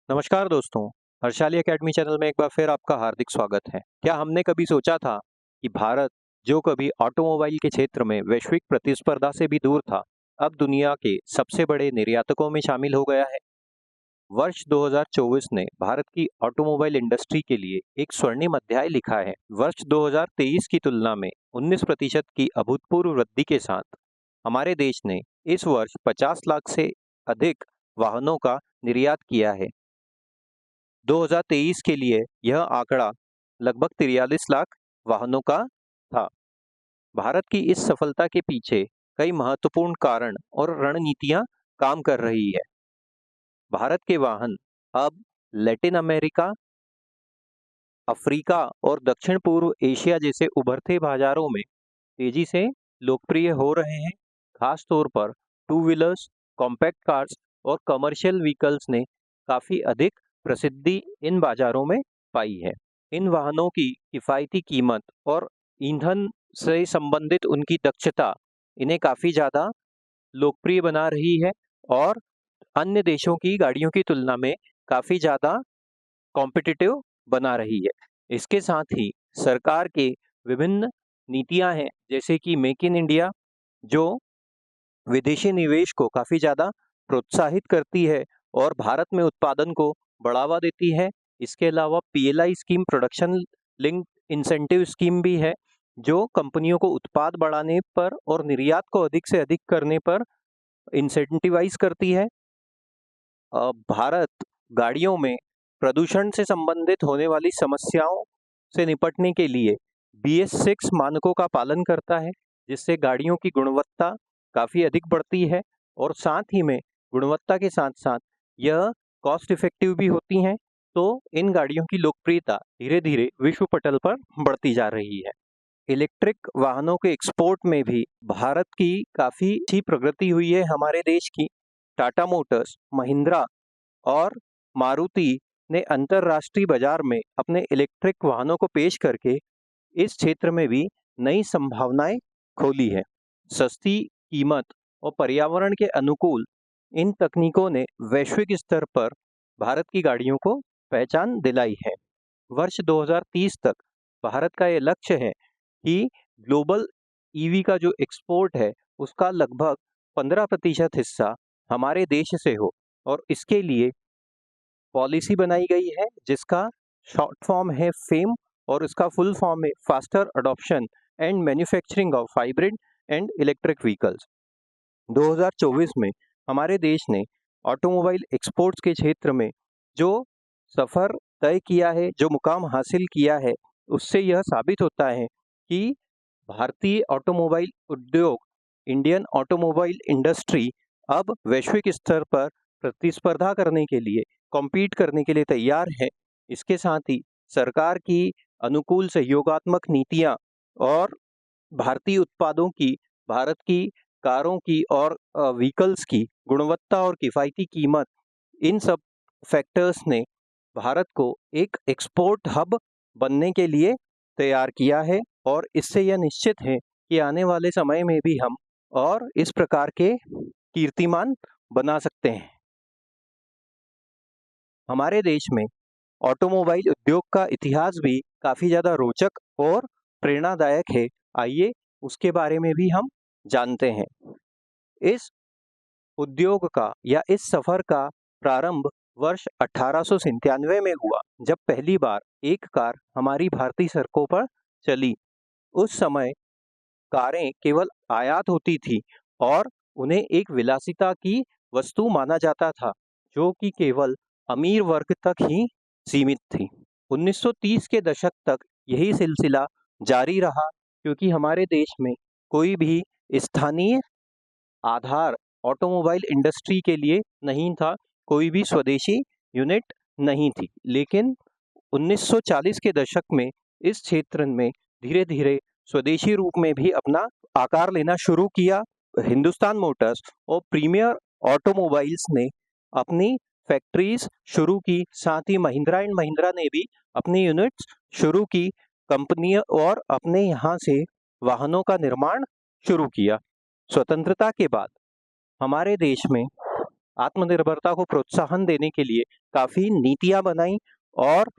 नमस्कार दोस्तों। Harshali academy channel में एक बार फिर आपका हार्दिक स्वागत है। क्या हमने कभी सोचा था कि भारत, जो कभी ऑटोमोबाइल के क्षेत्र में वैश्विक प्रतिस्पर्धा से भी दूर था, अब दुनिया के सबसे बड़े निर्यातकों में शामिल हो गया है। वर्ष 2024 ने भारत की ऑटोमोबाइल इंडस्ट्री के लिए एक स्वर्णिम अध्याय लिखा है। वर्ष 2023 की तुलना में 19% की अभूतपूर्व वृद्धि के साथ हमारे देश ने इस वर्ष 50 लाख से अधिक वाहनों का निर्यात किया है। 2023 के लिए यह आंकड़ा लगभग 43 लाख वाहनों का था। भारत की इस सफलता के पीछे कई महत्वपूर्ण कारण और रणनीतियां काम कर रही है। भारत के वाहन अब लैटिन अमेरिका, अफ्रीका और दक्षिण पूर्व एशिया जैसे उभरते बाजारों में तेजी से लोकप्रिय हो रहे हैं। खास तौर पर टू व्हीलर्स, कॉम्पैक्ट कार्स और कमर्शियल व्हीकल्स ने काफ़ी अधिक प्रसिद्धि इन बाजारों में पाई है। इन वाहनों की किफ़ायती कीमत और ईंधन से संबंधित उनकी दक्षता इन्हें काफ़ी ज़्यादा लोकप्रिय बना रही है और अन्य देशों की गाड़ियों की तुलना में काफ़ी ज़्यादा कॉम्पिटिटिव बना रही है। इसके साथ ही सरकार के विभिन्न नीतियां हैं, जैसे कि मेक इन इंडिया, जो विदेशी निवेश को काफ़ी ज़्यादा प्रोत्साहित करती है और भारत में उत्पादन को बढ़ावा देती है। इसके अलावा PLI scheme, production linked incentive scheme भी है, जो कंपनियों को उत्पाद बढ़ाने पर और निर्यात को अधिक से अधिक करने पर इंसेंटिवाइज करती है। भारत गाड़ियों में प्रदूषण से संबंधित होने वाली समस्याओं से निपटने के लिए BS6 मानकों का पालन करता है, जिससे गाड़ियों की गुणवत्ता काफ़ी अधिक बढ़ती है और साथ ही में गुणवत्ता के साथ साथ यह कॉस्ट इफेक्टिव भी होती हैं। तो इन गाड़ियों की लोकप्रियता धीरे धीरे विश्व पटल पर बढ़ती जा रही है। इलेक्ट्रिक वाहनों के एक्सपोर्ट में भी भारत की काफ़ी अच्छी प्रगति हुई है। हमारे देश की टाटा मोटर्स, महिंद्रा और मारुति ने अंतर्राष्ट्रीय बाजार में अपने इलेक्ट्रिक वाहनों को पेश करके इस क्षेत्र में भी नई संभावनाएं खोली है। सस्ती कीमत और पर्यावरण के अनुकूल इन तकनीकों ने वैश्विक स्तर पर भारत की गाड़ियों को पहचान दिलाई है। वर्ष 2030 तक भारत का ये लक्ष्य है कि ग्लोबल ईवी का जो एक्सपोर्ट है, उसका लगभग 15% हिस्सा हमारे देश से हो और इसके लिए पॉलिसी बनाई गई है, जिसका शॉर्ट फॉर्म है फेम और इसका फुल फॉर्म है faster adoption and manufacturing of hybrid and electric vehicles. 2024 में हमारे देश ने ऑटोमोबाइल एक्सपोर्ट्स के क्षेत्र में जो सफ़र तय किया है, जो मुकाम हासिल किया है, उससे यह साबित होता है कि भारतीय ऑटोमोबाइल उद्योग, इंडियन ऑटोमोबाइल इंडस्ट्री अब वैश्विक स्तर पर प्रतिस्पर्धा करने के लिए, कॉम्पीट करने के लिए तैयार है। इसके साथ ही सरकार की अनुकूल सहयोगात्मक नीतियां और भारतीय उत्पादों की, भारत की कारों की और व्हीकल्स की गुणवत्ता और किफ़ायती कीमत, इन सब फैक्टर्स ने भारत को एक एक्सपोर्ट हब बनने के लिए तैयार किया है और इससे यह निश्चित है कि आने वाले समय में भी हम और इस प्रकार के कीर्तिमान बना सकते हैं। हमारे देश में ऑटोमोबाइल उद्योग का इतिहास भी काफ़ी ज़्यादा रोचक और प्रेरणादायक है। आइए उसके बारे में भी हम जानते हैं। इस उद्योग का या इस सफ़र का प्रारंभ वर्ष 1897 में हुआ, जब पहली बार एक कार हमारी भारतीय सड़कों पर चली। उस समय कारें केवल आयात होती थी और उन्हें एक विलासिता की वस्तु माना जाता था, जो कि केवल अमीर वर्ग तक ही सीमित थी। 1930 के दशक तक यही सिलसिला जारी रहा, क्योंकि हमारे देश में कोई भी स्थानीय आधार ऑटोमोबाइल इंडस्ट्री के लिए नहीं था, कोई भी स्वदेशी यूनिट नहीं थी। लेकिन 1940 के दशक में इस क्षेत्र में धीरे धीरे स्वदेशी रूप में भी अपना आकार लेना शुरू किया। हिंदुस्तान मोटर्स और प्रीमियर ऑटोमोबाइल्स ने अपनी फैक्ट्रीज शुरू की, साथ ही महिंद्रा एंड महिंद्रा ने भी अपनी यूनिट्स शुरू की कंपनियों और अपने यहाँ से वाहनों का निर्माण शुरू किया। स्वतंत्रता के बाद हमारे देश में आत्मनिर्भरता को प्रोत्साहन देने के लिए काफ़ी नीतियाँ बनाई और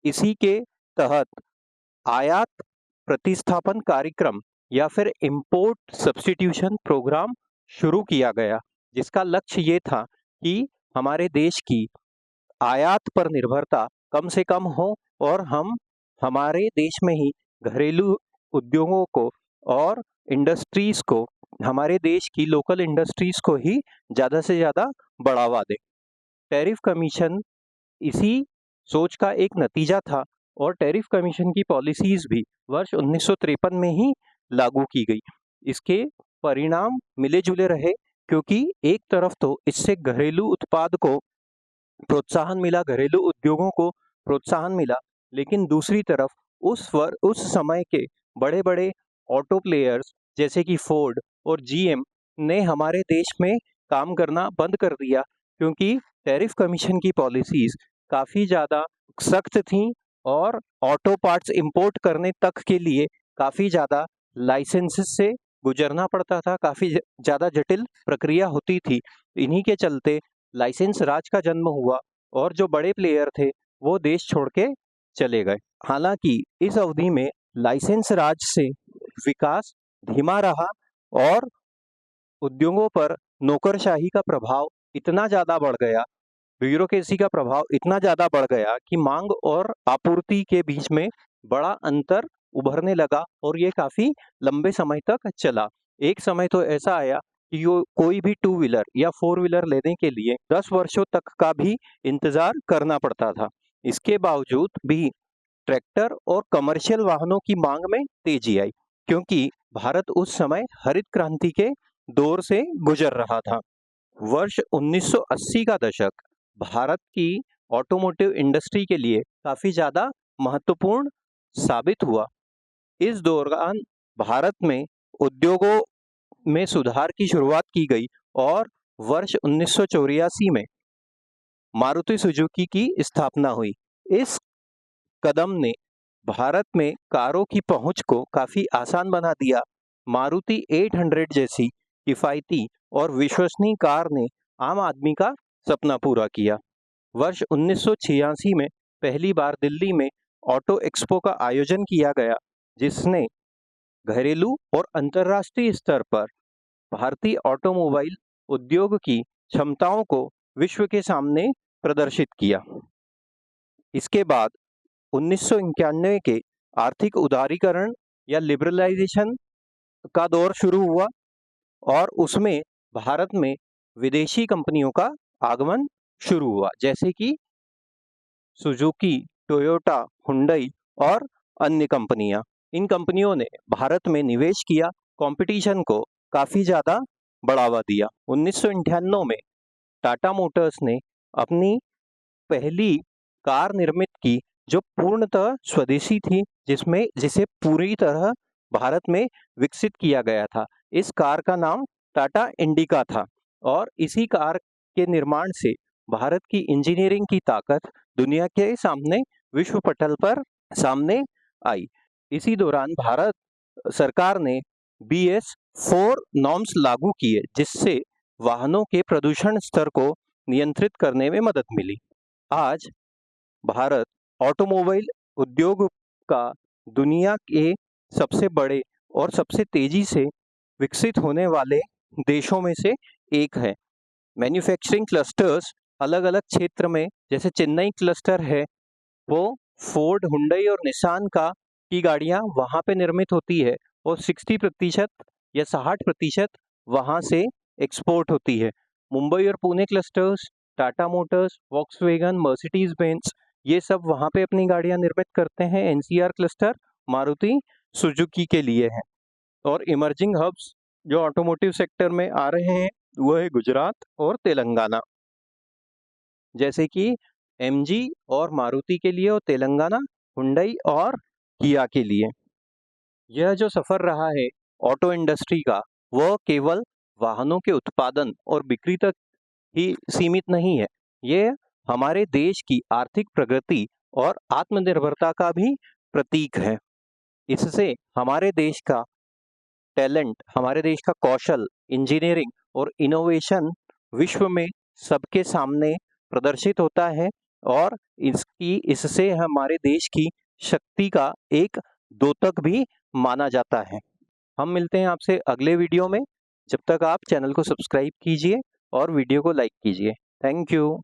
इसी के तहत आयात प्रतिस्थापन कार्यक्रम या फिर इंपोर्ट सब्स्टिट्यूशन प्रोग्राम शुरू किया गया, जिसका लक्ष्य ये था कि हमारे देश की आयात पर निर्भरता कम से कम हो और हम हमारे देश में ही घरेलू उद्योगों को और इंडस्ट्रीज़ को, हमारे देश की लोकल इंडस्ट्रीज़ को ही ज़्यादा से ज़्यादा बढ़ावा दें। टैरिफ कमीशन इसी सोच का एक नतीजा था और टैरिफ कमीशन की पॉलिसीज़ भी वर्ष 1953 में ही लागू की गई। इसके परिणाम मिले-जुले रहे, क्योंकि एक तरफ तो इससे घरेलू उत्पाद को प्रोत्साहन मिला, घरेलू उद्योगों को प्रोत्साहन मिला, लेकिन दूसरी तरफ उस समय के बड़े-बड़े ऑटो प्लेयर्स जैसे कि फोर्ड और जीएम ने हमारे देश में काम करना बंद कर दिया, क्योंकि टैरिफ कमीशन की पॉलिसीज़ काफ़ी ज़्यादा सख्त थीं और ऑटो पार्ट्स इंपोर्ट करने तक के लिए काफ़ी ज़्यादा लाइसेंसेस से गुजरना पड़ता था, काफ़ी ज़्यादा जटिल प्रक्रिया होती थी। इन्हीं के चलते लाइसेंस राज का जन्म हुआ और जो बड़े प्लेयर थे वो देश छोड़ के चले गए। हालांकि इस अवधि में लाइसेंस राज से विकास धीमा रहा और उद्योगों पर नौकरशाही का प्रभाव इतना ज़्यादा बढ़ गया, ब्यूरोक्रेसी का प्रभाव इतना ज़्यादा बढ़ गया कि मांग और आपूर्ति के बीच में बड़ा अंतर उभरने लगा और ये काफ़ी लंबे समय तक चला। एक समय तो ऐसा आया कि कोई भी टू व्हीलर या फोर व्हीलर लेने के लिए 10 वर्षों तक का भी इंतज़ार करना पड़ता था। इसके बावजूद भी ट्रैक्टर और कमर्शियल वाहनों की मांग में तेजी आई, क्योंकि भारत उस समय हरित क्रांति के दौर से गुजर रहा था। वर्ष 1980 का दशक भारत की ऑटोमोटिव इंडस्ट्री के लिए काफ़ी ज़्यादा महत्वपूर्ण साबित हुआ। इस दौरान भारत में उद्योगों में सुधार की शुरुआत की गई और वर्ष 1984 में मारुति सुजुकी की स्थापना हुई। इस कदम ने भारत में कारों की पहुंच को काफ़ी आसान बना दिया। मारुति 800 जैसी किफ़ायती और विश्वसनीय कार ने आम आदमी का सपना पूरा किया। वर्ष 1986 में पहली बार दिल्ली में ऑटो एक्सपो का आयोजन किया गया, जिसने घरेलू और अंतर्राष्ट्रीय स्तर पर भारतीय ऑटोमोबाइल उद्योग की क्षमताओं को विश्व के सामने प्रदर्शित किया। इसके बाद 1991 के आर्थिक उदारीकरण या लिबरलाइजेशन का दौर शुरू हुआ और उसमें भारत में विदेशी कंपनियों का आगमन शुरू हुआ, जैसे कि सुजुकी, टोयोटा, हुंडई और अन्य कंपनियां। इन कंपनियों ने भारत में निवेश किया, कंपटीशन को काफ़ी ज़्यादा बढ़ावा दिया। 1998 में टाटा मोटर्स ने अपनी पहली कार निर्मित की, जो पूर्णतः स्वदेशी थी, जिसे पूरी तरह भारत में विकसित किया गया था। इस कार का नाम टाटा इंडिका था और इसी कार के निर्माण से भारत की इंजीनियरिंग की ताकत दुनिया के सामने विश्व पटल पर सामने आई। इसी दौरान भारत सरकार ने BS4 नॉर्म्स लागू किए, जिससे वाहनों के प्रदूषण स्तर को नियंत्रित करने में मदद मिली। आज भारत ऑटोमोबाइल उद्योग का दुनिया के सबसे बड़े और सबसे तेजी से विकसित होने वाले देशों में से एक है। मैन्युफैक्चरिंग क्लस्टर्स अलग-अलग क्षेत्र में, जैसे चेन्नई क्लस्टर है, वो फोर्ड, हुंडई और निसान की गाड़ियाँ वहाँ पे निर्मित होती है और 60% या 60% वहाँ से एक्सपोर्ट होती है। मुंबई और Pune clusters Tata Motors, Volkswagen, Mercedes Benz, ये सब वहाँ पे अपनी गाड़ियाँ निर्मित करते हैं। NCR क्लस्टर मारुति सुजुकी के लिए है। और इमर्जिंग हब्स जो ऑटोमोटिव सेक्टर में आ रहे हैं वो है गुजरात और तेलंगाना, जैसे कि MG और मारुति के लिए और तेलंगाना हुंडई और किया के लिए। यह जो सफ़र रहा है ऑटो इंडस्ट्री का, वह केवल वाहनों के उत्पादन और बिक्री तक ही सीमित नहीं है। ये हमारे देश की आर्थिक प्रगति और आत्मनिर्भरता का भी प्रतीक है। इससे हमारे देश का टैलेंट, हमारे देश का कौशल, इंजीनियरिंग और इनोवेशन विश्व में सबके सामने प्रदर्शित होता है और इससे हमारे देश की शक्ति का एक द्योतक भी माना जाता है। हम मिलते हैं आपसे अगले वीडियो में। जब तक आप चैनल को सब्सक्राइब कीजिए और वीडियो को लाइक कीजिए। Thank you.